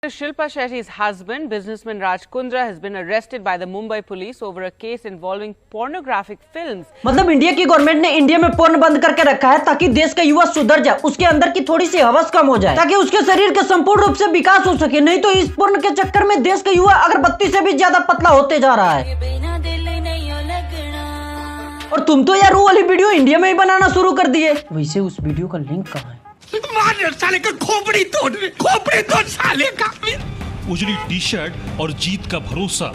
Shilpa Shetty's husband, businessman Raj Kundra, has been arrested by the Mumbai police over a case involving pornographic films. मतलब India की government ने India में porn बंद करके रखा है ताकि देश का युवा सुधर जाए, उसके अंदर की थोड़ी सी हवस कम हो जाए, ताकि उसके शरीर के संपूर्ण रूप से विकास हो सके। नहीं तो इस पोर्न के चक्कर में देश का युवा अगरबत्ती से भी ज्यादा पतला होते जा रहा है। और तुम तो यार वो वाली वीडियो इंडिया में ही बनाना शुरू कर दिए। वैसे उस वीडियो का लिंक कहाँ है? साले का खोपड़ी तोड़ साले का। उजली टी शर्ट और जीत का भरोसा,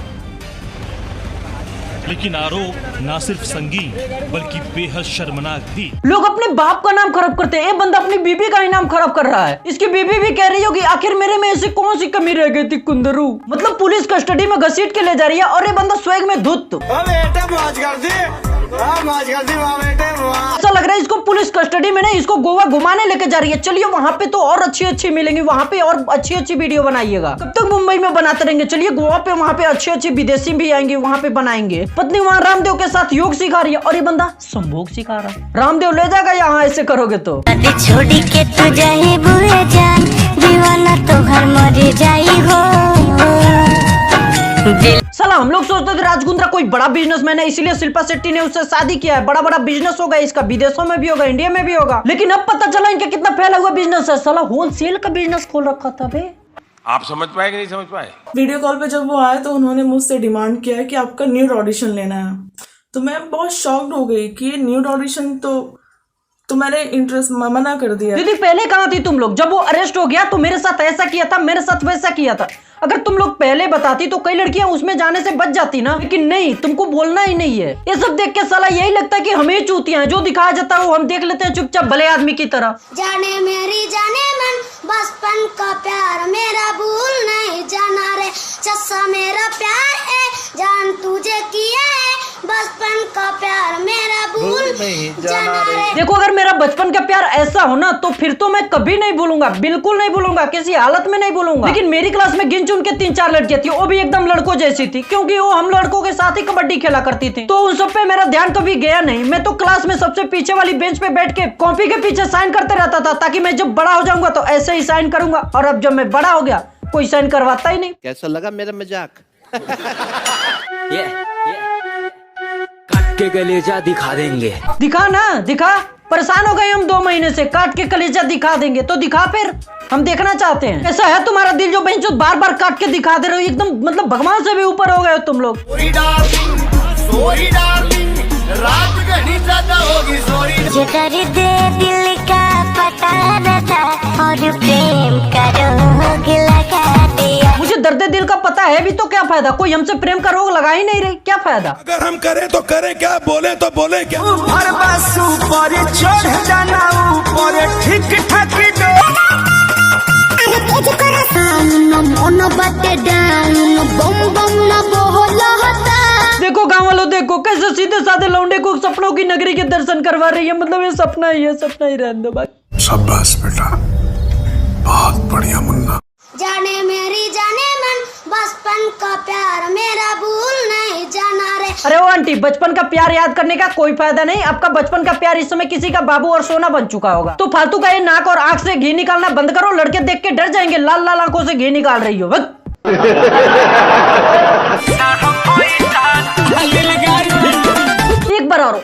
लेकिन आरोप ना सिर्फ संगीन बल्कि बेहद शर्मनाक भी। लोग अपने बाप का नाम खराब करते हैं, ये बंदा अपनी बीबी का ही नाम खराब कर रहा है। इसकी बीबी भी कह रही होगी आखिर मेरे में ऐसी कौन सी कमी रह गई थी कुंदरू। मतलब पुलिस कस्टडी में घसीट के ले जा रही है और ये बंदा स्वैग में धुत। ऐसा लग रहा है इसको पुलिस कस्टडी में नहीं, इसको गोवा घुमाने लेके जा रही है। चलिए वहाँ पे तो और अच्छी मिलेंगी, वहाँ पे और अच्छी वीडियो बनाइएगा। कब तक मुंबई में बनाते रहेंगे? चलिए गोवा पे वहाँ पे अच्छे विदेशी भी आएंगे, वहाँ पे बनाएंगे। पत्नी वहाँ रामदेव के साथ योग सिखा रही है और ये बंदा संभोग सिखा रहा है। रामदेव ले जाएगा यहाँ ऐसे करोगे तो। छोड़ी के तू जाए बुए जान, दीवाना तो घर मर जाई हो। साला हम लोग सोचते थे राज कुंद्रा कोई बड़ा बिजनेसमैन है, इसीलिए शिल्पा शेट्टी ने उससे शादी किया है। बड़ा बिजनेस होगा इसका, विदेशों में भी होगा, इंडिया में भी होगा। लेकिन अब पता चला इनका कितना फैला हुआ बिजनेस है। साला होलसेल का बिजनेस खोल रखा था बे। आप समझ पाए कि नहीं समझ पाए? वीडियो कॉल पे जब वो आए तो उन्होंने मुझसे डिमांड किया है कि आपका न्यूड ऑडिशन लेना है। तो मैं बहुत शॉक्ड हो गई कि ये न्यूड ऑडिशन तो मैंने इंटरेस्ट मना कर दिया। दीदी पहले कहाँ थी तुम लोग? जब वो अरेस्ट हो गया तो मेरे साथ ऐसा किया था, मेरे साथ वैसा किया था। अगर तुम लोग पहले बताती तो कई लड़कियां उसमें जाने से बच जाती ना, लेकिन नहीं, तुमको बोलना ही नहीं है। ये सब देख के साला यही लगता है कि हमें चूतियां हैं, जो दिखाया जाता है वो हम देख लेते हैं चुपचाप भले आदमी की तरह। जाने मेरी जाने मन बचपन का प्यार मेरा भूल नहीं जाना रे, चस्सा मेरा प्यार है जान तुझे किया है, बचपन का प्यार मेरा भूल नहीं जाना रे। देखो अगर मेरा बचपन का प्यार ऐसा हो ना तो फिर तो मैं कभी नहीं भूलूंगा, बिल्कुल नहीं भूलूंगा, किसी हालत में नहीं भूलूंगा। लेकिन मेरी क्लास में गिन चुन के 3-4 लड़कियां थी, वो भी एकदम लड़कों जैसी थी, क्योंकि वो हम लड़कों के साथ ही कबड्डी खेला करती थी। तो उन सब पे मेरा ध्यान कभी गया नहीं। मैं तो क्लास में सबसे पीछे वाली बेंच पे बैठ के कॉपी के पीछे साइन करते रहता था, ताकि मैं जब बड़ा हो जाऊंगा तो ऐसे ही साइन करूंगा। और अब जब मैं बड़ा हो गया कोई साइन करवाता ही नहीं। कैसा लगा मेरा मजाक? काट के कलेजा दिखा देंगे। दिखा ना, दिखा। परेशान हो गए हम 2 महीने से। काट के कलेजा दिखा देंगे तो दिखा, फिर हम देखना चाहते हैं। ऐसा है तुम्हारा दिल जो बेंचो बार काट के दिखा दे रहे हो, एकदम मतलब भगवान से भी ऊपर हो गए हो तुम लोग। जो कर दे दिल का पता रहता और प्रेम का रोग लगा दिया। मुझे दर्द दिल का पता है भी तो क्या फायदा? कोई हमसे प्रेम का रोग लगा ही नहीं रही, क्या फायदा? अगर हम करें तो करें क्या, बोले तो बोले क्या? ऊपर बस ऊपर चढ़ जाना ऊपर ठीक ठाक देखो गाँव वालों, देखो कैसे सीधे साधे लौंडे को सपनों की नगरी के दर्शन करवा रही है। मतलब ये सपना ही है, सपना ही रहने दो भाई। शाबाश बेटा, बहुत बढ़िया मुन्ना। जाने मेरी जाने मन बचपन का प्यार मेरा भूल नहीं जाना रे। अरे वो आंटी, बचपन का प्यार याद करने का कोई फायदा नहीं। आपका बचपन का प्यार इस समय किसी का बाबू और सोना बन चुका होगा। तो फालतू का ये नाक और आंख से घी निकालना बंद करो। लड़के देख के डर जाएंगे, लाल लाल आंखों से घी निकाल रही हो।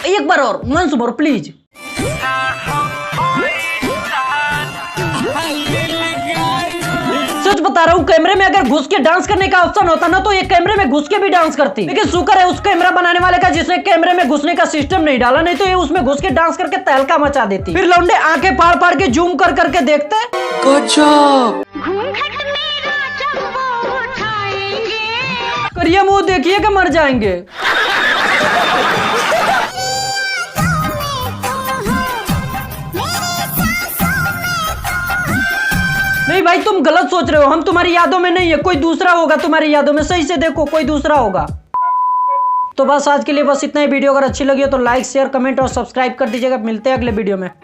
एक बार और वंस मोर प्लीज। सच बता रहा हूँ, कैमरे में अगर घुस के डांस करने का ऑप्शन होता ना तो ये कैमरे में घुस के भी डांस करती। लेकिन शुक्र है उस कैमरा बनाने वाले का जिसने कैमरे में घुसने का सिस्टम नहीं डाला, नहीं तो ये उसमें घुस के डांस करके तहलका मचा देती। फिर लौंडे आंखें फाड़ के जूम करके देखते। करिए मुंह देखिए कि मर जाएंगे। नहीं भाई, तुम गलत सोच रहे हो। हम तुम्हारी यादों में नहीं है, कोई दूसरा होगा तुम्हारी यादों में। सही से देखो, कोई दूसरा होगा। तो बस आज के लिए बस इतना ही। वीडियो अगर अच्छी लगी हो तो लाइक, शेयर, कमेंट और सब्सक्राइब कर दीजिएगा। मिलते हैं अगले वीडियो में।